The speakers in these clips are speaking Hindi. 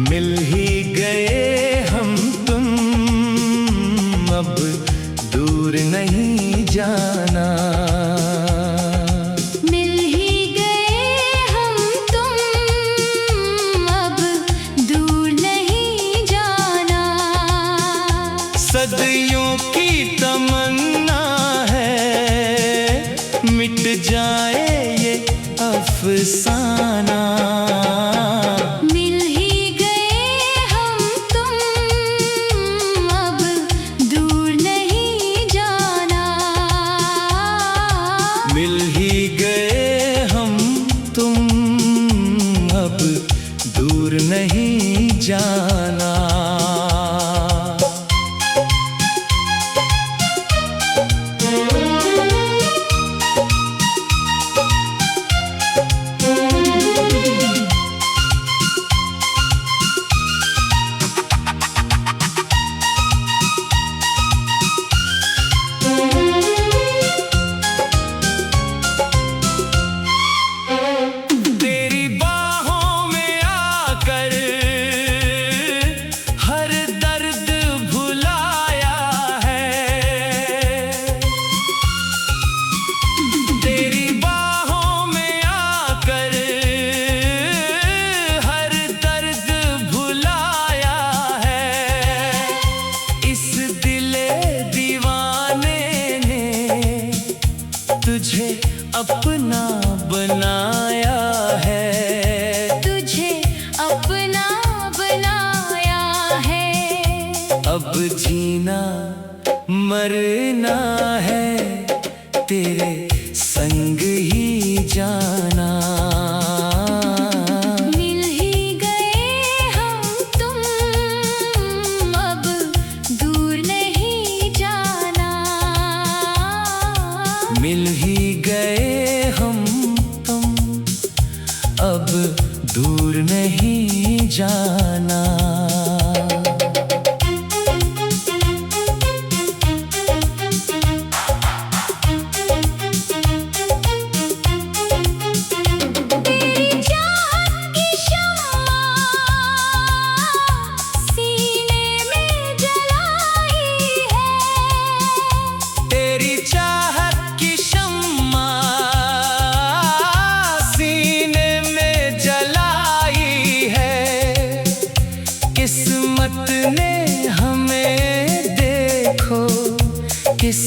मिल ही गए हम तुम, अब दूर नहीं जाना। मिल ही गए हम तुम, अब दूर नहीं जाना। सदियों की तमन्ना है, मिट जाए ये अफसाना। मिल ही गए हम तुम, अब दूर नहीं जाना। तुझे अपना बनाया है, तुझे अपना बनाया है। अब जीना मरना है, तेरे संग ही जाना। मिल ही गए हम तुम, अब दूर नहीं जाना। मिल ही गए हम तुम, अब दूर नहीं जाना। किस्मत ने हमें देखो किस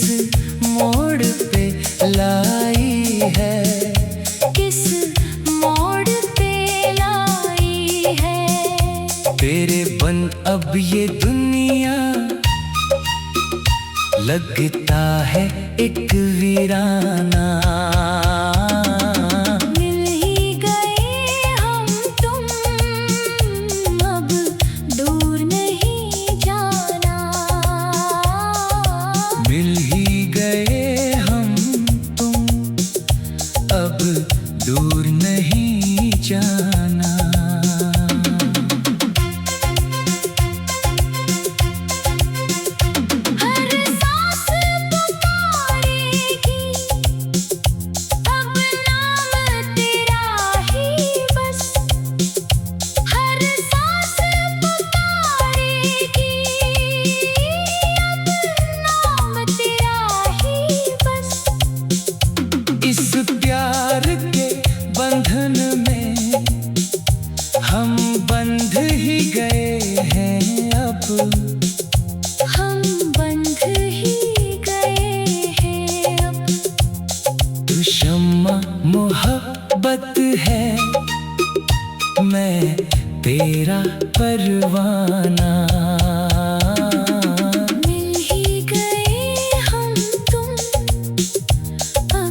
मोड़ पे लाई है, किस मोड़ पे लाई है। तेरे बंद अब ये दुनिया लगता है एक वीराना। मिल ही गए हम तुम, अब दूर नहीं जाना। हर सांस पुकारेगी, अब नाम तेरा ही बस। हर सांस पुकारेगी, इस प्यार के बंधन में हम बंध ही गए हैं। अब हम बंध ही गए हैं। अब तू शम्मा मोहब्बत है, मैं तेरा परवाना। मिल ही गए हम तुम, अब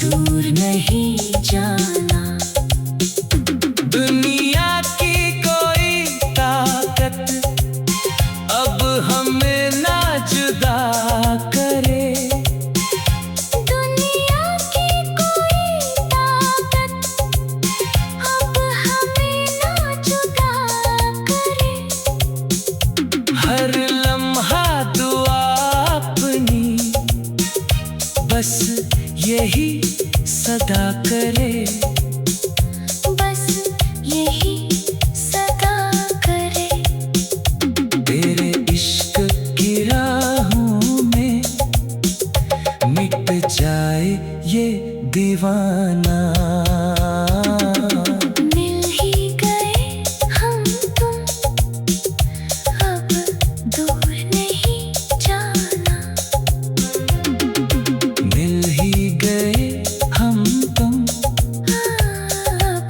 दूर नहीं जाना। दुनिया की कोई ताकत अब हमें ना जुदा हर लम्हा दुआ अपनी बस यही सदा करे, बस यही सदा करे। तेरे इश्क की राहों में मिट जाए ये दीवाना। मिल ही गए हम तुम, अब दूर नहीं जाना। मिल ही गए हम तुम, अब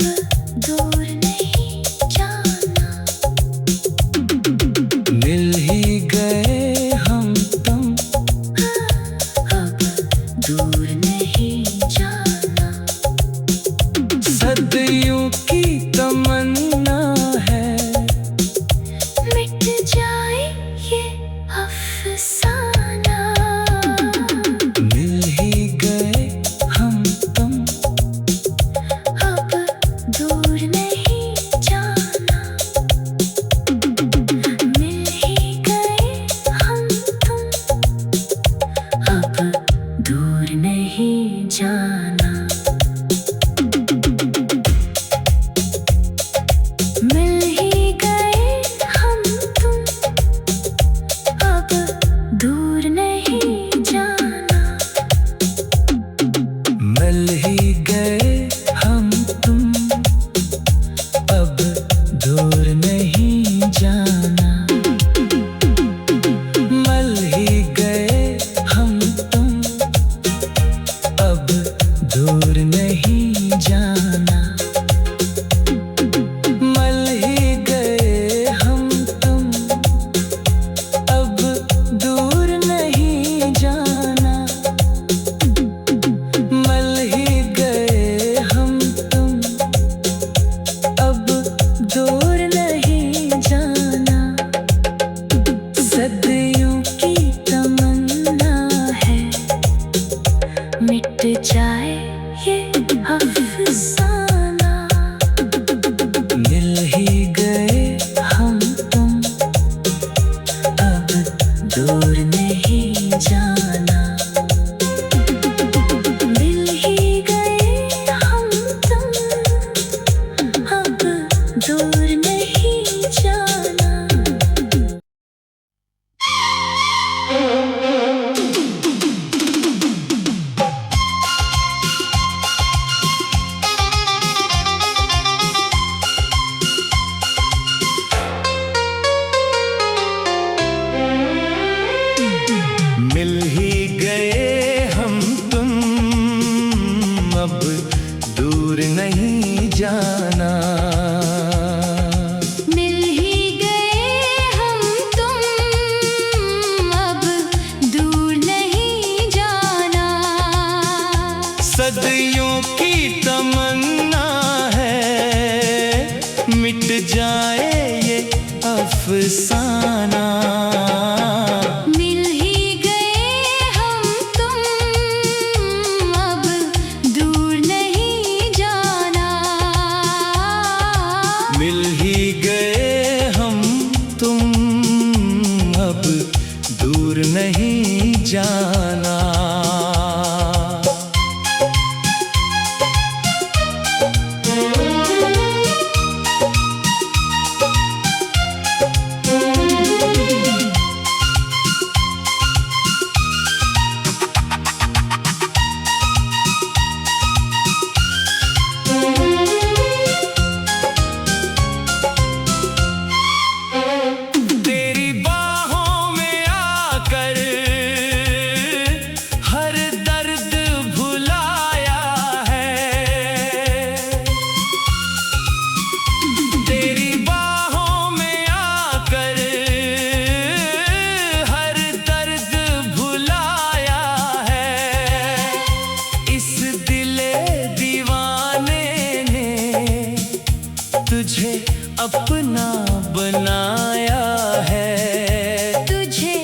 दूर नहीं जाना। मिल ही गए हम तुम, अब दूर नहीं जाना। सदियों की तमन्ना है मिट जाए ये अफसाना। मिल ही गए हम तुम, अब दूर नहीं जाना। मिल ही गए हम तुम, अब दूर नहीं जाना। मिल ही गए हम तुम, अब दूर नहीं जाना। मिल ही गए हम तुम, अब दूर नहीं जाना। मिल ही गए हम तुम, अब दूर नहीं जाना। मिल ही गए हम तुम, अब दूर नहीं जाना। मिल ही गए हम तुम, अब दूर नहीं जाना। सदियों की तमन्ना है मिट जाए ये अफसाना। मिल ही गए हम तुम, अब दूर नहीं जाना। मिल ही गए हम तुम, अब दूर नहीं जाना। मिल ही गए हम तुम, अब दूर नहीं जाना। मिल ही गए हम तुम, अब दूर नहीं जाना। सदियों की तमन्ना है मिट जाए ये अफसाना। मिल ही गए हम तुम, अब दूर नहीं जाना। मिल ही गए हम तुम, अब दूर नहीं जाना। तेरी बाहों में आकर हर दर्द भुलाया है। तेरी बाहों में आकर हर दर्द भुलाया है। इस दिले दीवाने ने तुझे अपना बनाया है। तुझे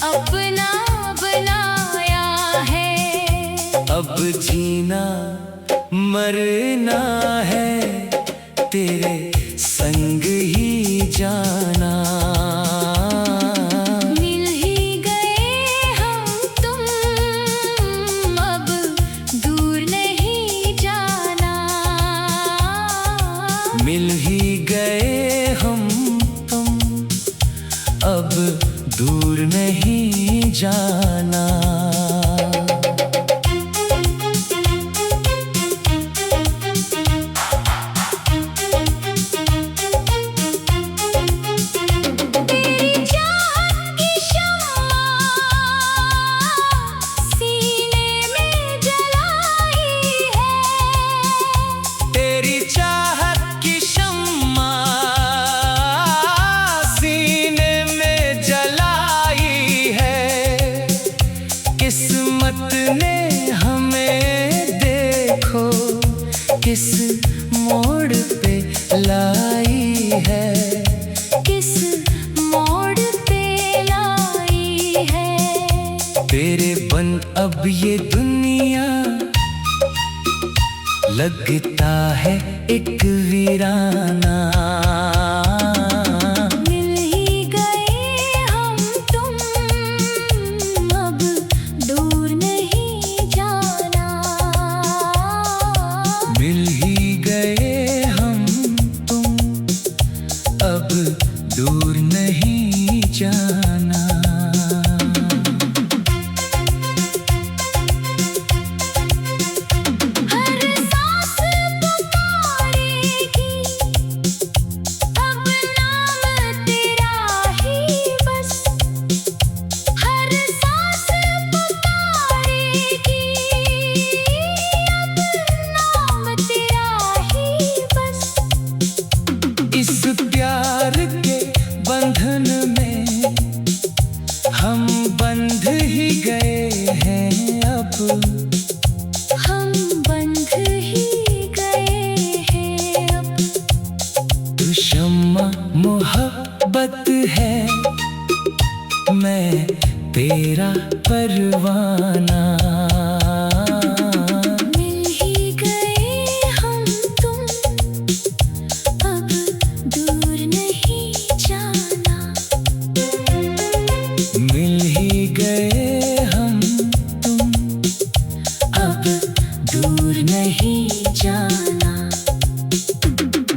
अपना बनाया है। अब जीना मरना है तेरे संग ही जाना। अब दूर नहीं जाना। तेरी चाहत की शम्मा सीने में जलाई है। तेरी चाहत की शम्मा सीने में जलाई है। किस्मत ने हमें देखो किस मोड़ पे लाई है। किस मोड़ पे लाई है। तेरे बंद अब ये दुनिया लगता है एक वीराना। मिल ही गए हम तुम, अब दूर नहीं जाना। मिल ही गए हम तुम, अब दूर नहीं जाना। हर सांस पुकारेगी अब नाम तेरा ही बस। हर सांस पुकारेगी अब नाम तेरा ही बस। इस प्यार के बंधन में हम बंध ही गए हैं अब। हम बंध ही गए हैं अब। तू शम्मा मोहब्बत है, मैं तेरा परवाना। मिल ही गए हम तुम, अब दूर नहीं जाना। मिल ही गए हम तुम, अब दूर नहीं जाना।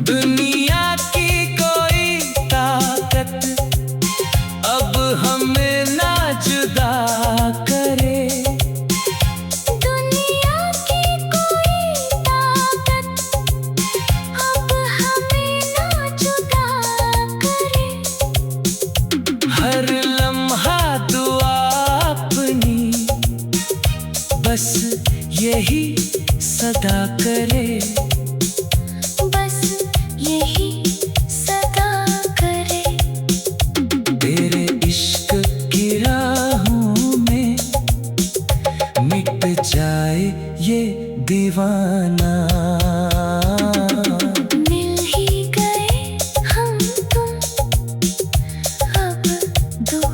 दुनिया की कोई ताकत अब हमें ना जुदा करे। दुनिया की कोई ताकत अब हमें ना जुदा करे। हर लम्हा दुआ अपनी बस यही सदा करे। बस यही सदा करे। तेरे इश्क की राहों में मिट जाए ये दीवाना। मिल ही गए हम तुम, अब दूर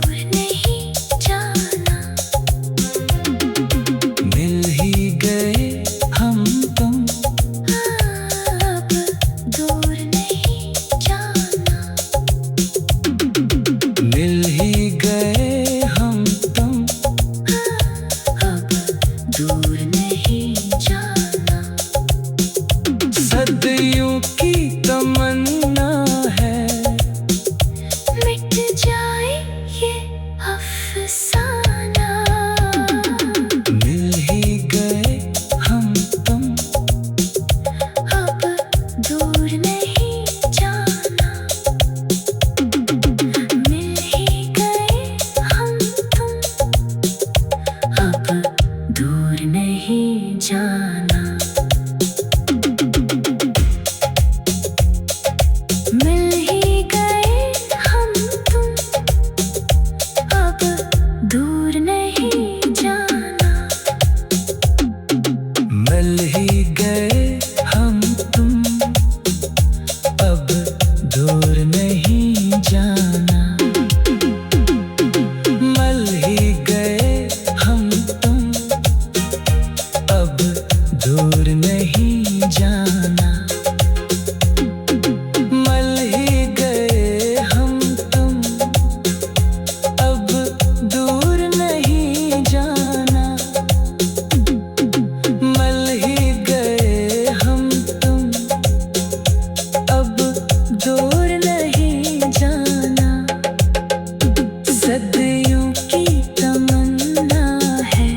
सदियों की तमन्ना है,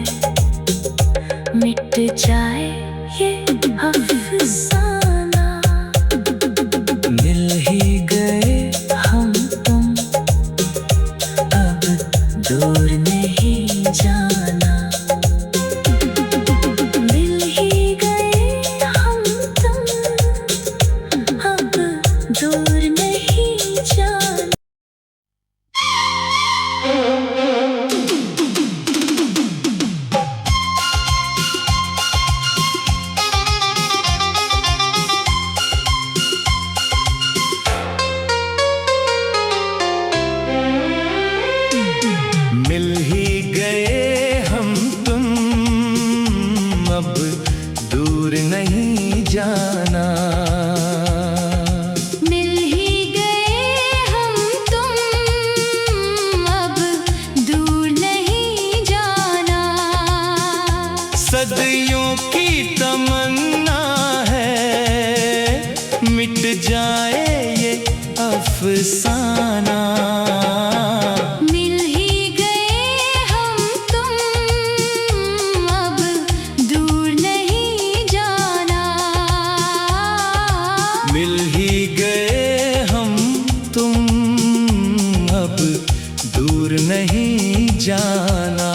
मिट जाए ये अफसाना। मिल ही गए हम तुम, अब दूर नहीं जाना। मिल ही गए हम तुम, अब दूर नहीं जाना। मिल ही गए हम तुम, अब दूर नहीं जाना। मिल ही गए हम तुम, अब दूर नहीं जाना। सदियों की तमन्ना है, मिट जाए ये अफसाना। मिल ही गए हम तुम, अब दूर नहीं जाना। मिल ही गए हम तुम, अब दूर नहीं जाना।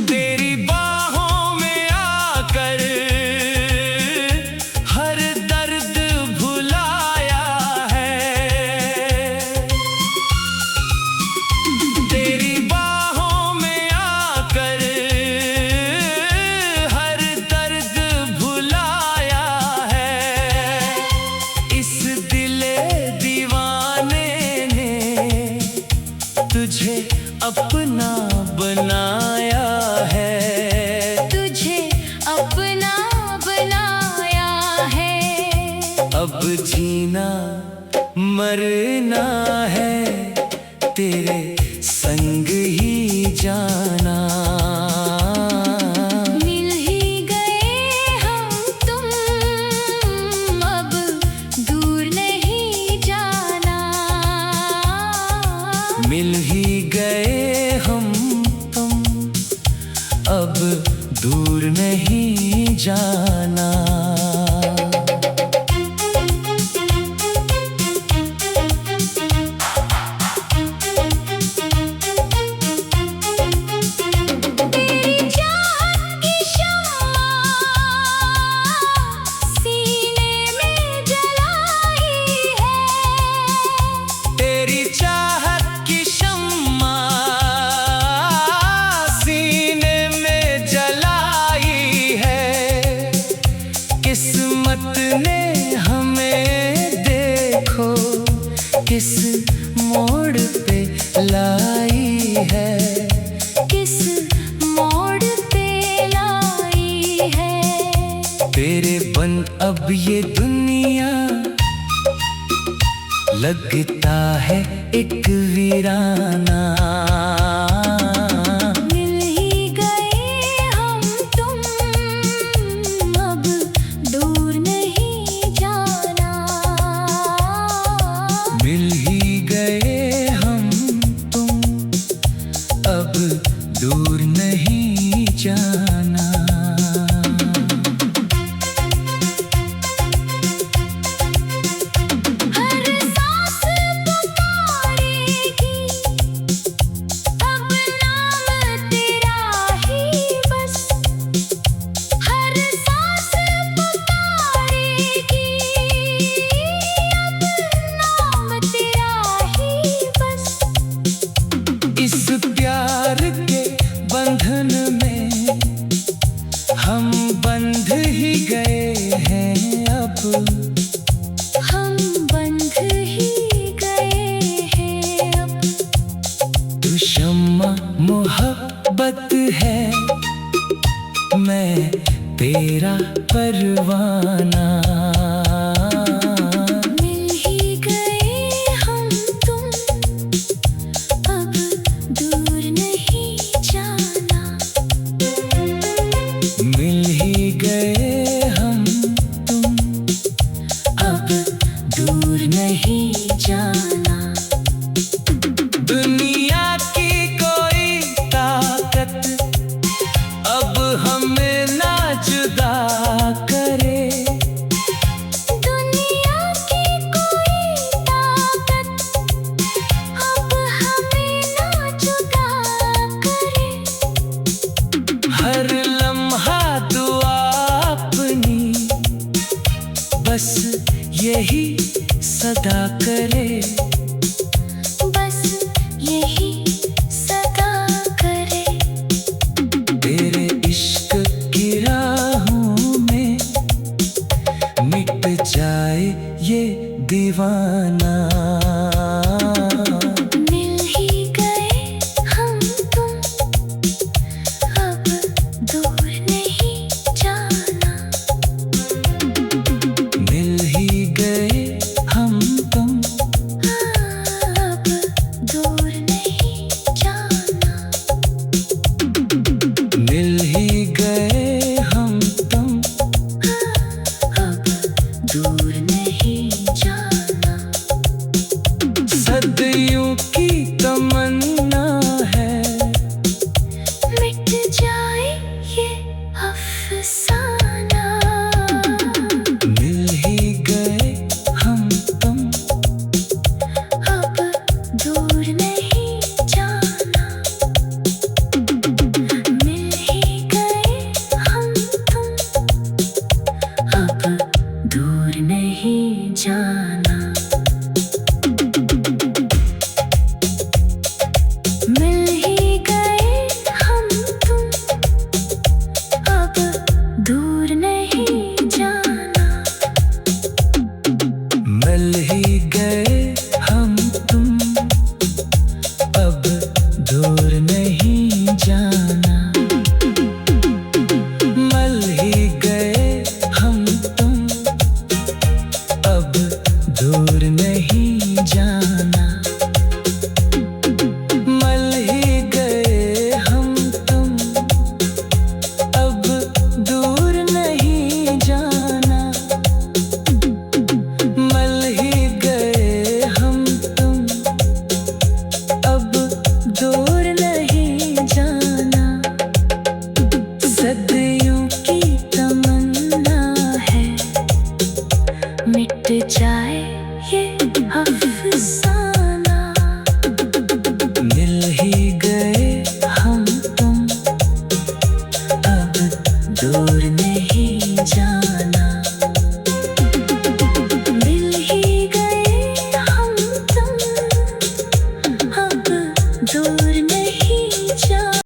तेरी बाहों में आकर हर दर्द भुलाया है। तेरी बाहों में आकर हर दर्द भुलाया है। इस दिले दीवाने ने तुझे अपना बनाया है। तुझे अपना बनाया है। अब जीना मरना है, तेरे संग ही जाना। मिल ही गए हम तुम, अब दूर नहीं जाना। मिल ही गए हम तुम, अब दूर नहीं जाना। तेरी चाहत की शम्मा सीने में जलाई है। तेरी चाहत की शम्मा सीने में जलाई है। किस्मत ने हमें देखो किस मोड़ पे लाई है। किस मोड़ पे लाई है। तेरे बन अब ये दुनिया लगता है एक वीराना। मिल ही गए हम तुम, अब दूर नहीं जाना। मिल ही गए हम तुम, अब दूर नहीं जाना। हर सांस पुकारेगी, अब नाम तेरा ही बस। हर सांस पुकारेगी, अब नाम तेरा ही बस। इस प्यार के बंधन में हम बंध ही गए हैं अब। हम बंध ही गए हैं अब। तू शम्मा मोहब्बत है, मैं तेरा परवाना। मिल ही गए हम तुम, अब दूर नहीं जाना। मिल ही गए हम तुम, अब दूर नहीं जाना। दुनिया की कोई ताकत अब हमें ना जुदा करे। दुनिया की कोई ताकत अब हमें ना जुदा करे। हर लम्हा दुआ अपनी बस यही सदा करे। बस यही सदा करे। तेरे इश्क की राहों में मिट जाए ये दीवाना। मिल ही गए हम तुम, अब दूर नहीं जाना। मिल ही गए हम तुम, अब दूर नहीं जाना। मिल ही गए हम तुम, अब दूर नहीं जाना। सदियों की तमन्ना है मिट जाए ये अफसाना।